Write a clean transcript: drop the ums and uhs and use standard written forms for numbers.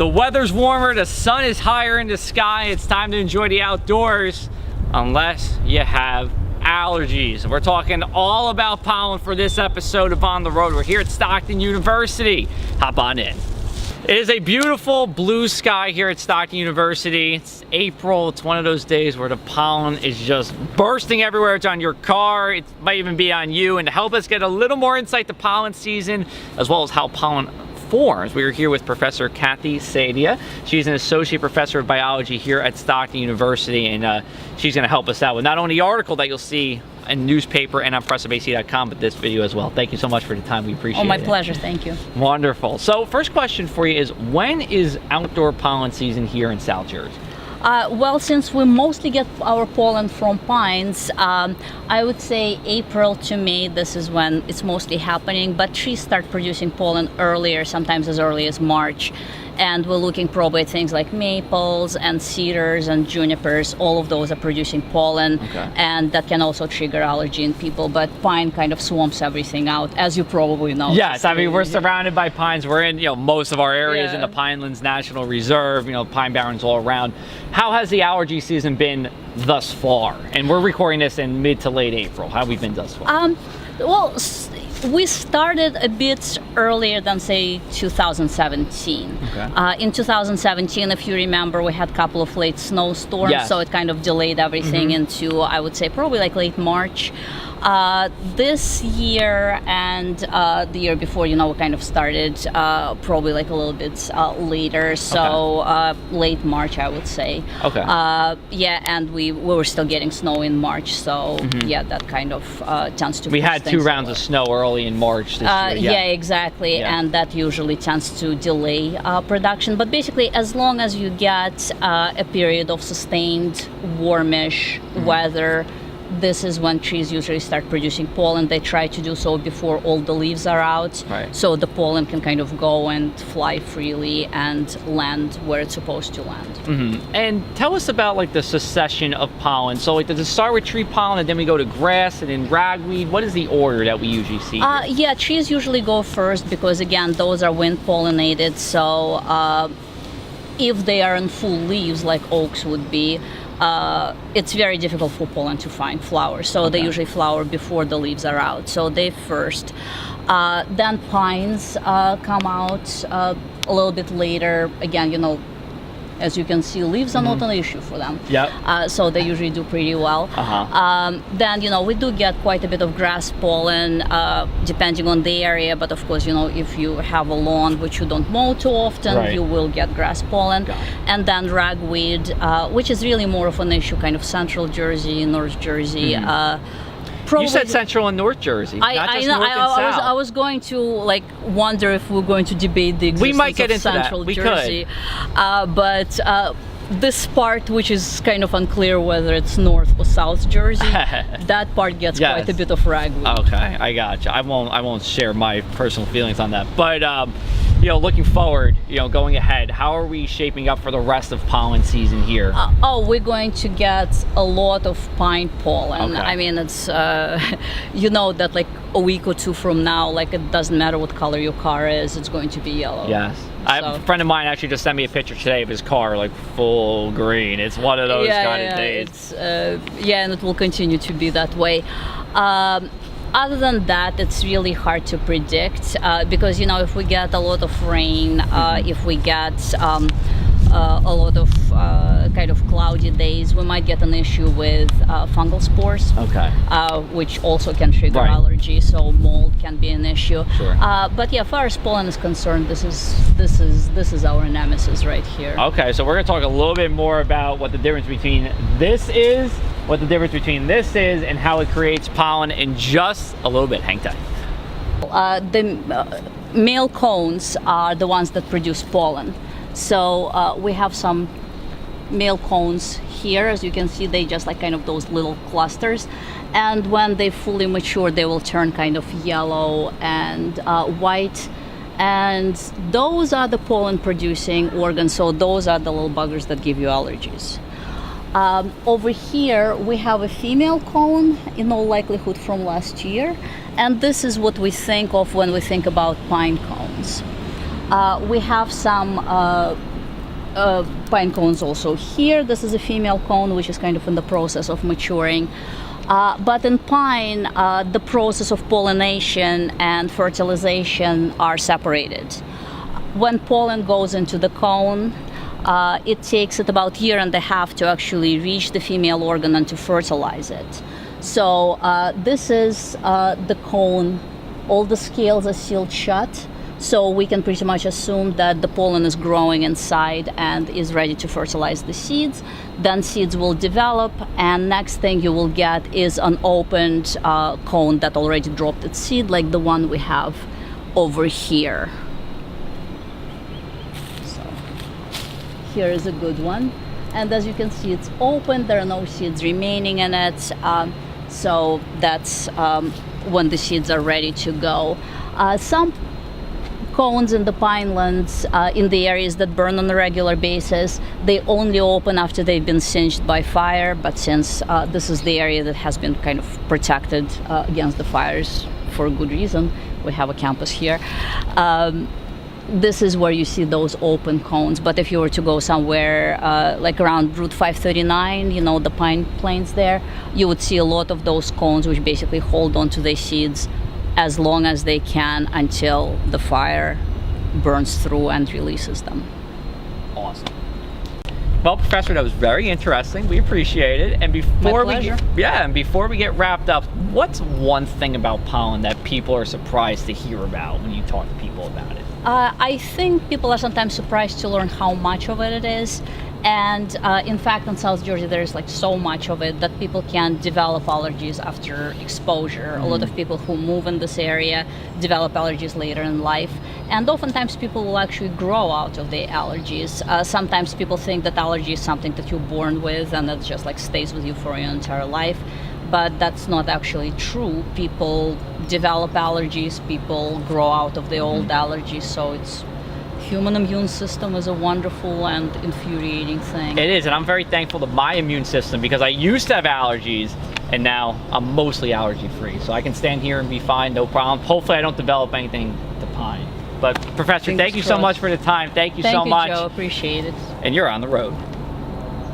The weather's warmer, the sun is higher in the sky. It's time to enjoy the outdoors, unless you have allergies. We're talking all about pollen for this episode of On the Road. We're here at Stockton University. Hop on in. It is a beautiful blue sky here at Stockton University. It's April. It's one of those days where the pollen is just bursting everywhere. It's on your car. It might even be on you. And to help us get a little more insight to pollen season, as well as how pollen forms, we are here with Professor Kathy Sadia. She's an associate professor of biology here at Stockton University, and she's going to help us out with not only the article that you'll see in newspaper and on pressofac.com, but this video as well. Thank you so much for the time. We appreciate it. Oh, my pleasure. Thank you. Wonderful. So first question for you is, when is outdoor pollen season here in South Jersey? Well, since we mostly get our pollen from pines, I would say April to May, this is when it's mostly happening, but trees start producing pollen earlier, sometimes as early as March. And we're looking probably at things like maples and cedars and junipers. All of those are producing pollen, and that can also trigger allergy in people. But pine kind of swamps everything out, as you probably know. Yes, I mean, we're surrounded by pines. We're in, most of our areas in the Pinelands National Reserve, pine barrens all around. How has the allergy season been thus far? And we're recording this in mid to late April. How have we been thus far? Well, we started a bit earlier than, say, 2017. In 2017, if you remember, we had a couple of late snowstorms, so it kind of delayed everything into, I would say, probably like late March. This year and the year before, we kind of started probably like a little bit later, so late March, I would say. Yeah, and we were still getting snow in March, so yeah, that kind of tends to. We had 2 rounds of snow early in March this year. Yeah, exactly, and that usually tends to delay production. But basically, as long as you get a period of sustained warmish weather, this is when trees usually start producing pollen. They try to do so before all the leaves are out, so the pollen can kind of go and fly freely and land where it's supposed to land. And tell us about like the succession of pollen. So like, does it start with tree pollen and then we go to grass and then ragweed? What is the order that we usually see? Yeah, trees usually go first because, again, those are wind pollinated. So if they are in full leaves like oaks would be, it's very difficult for pollen to find flowers, so they usually flower before the leaves are out, so they first. Then pines come out a little bit later. Again, as you can see, leaves are not an issue for them. So they usually do pretty well. Then, we do get quite a bit of grass pollen, depending on the area. But of course, if you have a lawn which you don't mow too often, you will get grass pollen. And then ragweed, which is really more of an issue, kind of Central Jersey, North Jersey. You said Central and North Jersey, not just North and South. I was going to wonder if we're going to debate the existence of Central Jersey. But this part, which is kind of unclear whether it's North or South Jersey, that part gets quite a bit of ragweed. Okay, I gotcha. I won't share my personal feelings on that. But looking forward, going ahead, how are we shaping up for the rest of pollen season here? We're going to get a lot of pine pollen. I mean, it's that like a week or two from now, it doesn't matter what color your car is, it's going to be yellow. Yes. A friend of mine actually just sent me a picture today of his car, full green. It's one of those kind of days. It's, and it will continue to be that way. Other than that, it's really hard to predict because, if we get a lot of rain, if we get a lot of kind of cloudy days, we might get an issue with fungal spores, which also can trigger allergy. So mold can be an issue. But yeah, as far as pollen is concerned, this is our nemesis right here. Okay, so we're going to talk a little bit more about what the difference between this is, and how it creates pollen in just a little bit. Hang tight. The male cones are the ones that produce pollen. So we have some male cones here. As you can see, they just kind of those little clusters. And when they fully mature, they will turn kind of yellow and white. And those are the pollen producing organs. So those are the little buggers that give you allergies. Over here, we have a female cone, in all likelihood from last year. And this is what we think of when we think about pine cones. We have some pine cones also here. This is a female cone, which is kind of in the process of maturing. But in pine, the process of pollination and fertilization are separated. When pollen goes into the cone, it takes it about a year and a half to actually reach the female organ and to fertilize it. So this is the cone. All the scales are sealed shut, so we can pretty much assume that the pollen is growing inside and is ready to fertilize the seeds. Then seeds will develop, and next thing you will get is an opened cone that already dropped its seed, like the one we have over here. So here is a good one, and as you can see, it's open. There are no seeds remaining in it, so that's when the seeds are ready to go. Some cones in the pinelands, in the areas that burn on a regular basis, they only open after they've been singed by fire. But since this is the area that has been kind of protected against the fires for a good reason, we have a campus here. This is where you see those open cones. But if you were to go somewhere like around Route 539, you know, the pine plains there, you would see a lot of those cones which basically hold on to their seeds as long as they can until the fire burns through and releases them. Awesome. Well, Professor, that was very interesting. We appreciate it. And before before we get wrapped up, what's one thing about pollen that people are surprised to hear about when you talk to people about it? I think people are sometimes surprised to learn how much of it is. And in fact, in South Georgia, there's like so much of it that people can develop allergies after exposure. A lot of people who move in this area develop allergies later in life. And oftentimes people will actually grow out of the allergies. Sometimes people think that allergy is something that you're born with and that just like stays with you for your entire life. But that's not actually true. People develop allergies, people grow out of the old allergies, so it's human immune system is a wonderful and infuriating thing. It is, and I'm very thankful to my immune system because I used to have allergies and now I'm mostly allergy free. So I can stand here and be fine, no problem. Hopefully I don't develop anything to pine. But Professor, thank you so much for the time. Thank you so much. Thank you, Joe. Appreciate it. And you're on the road.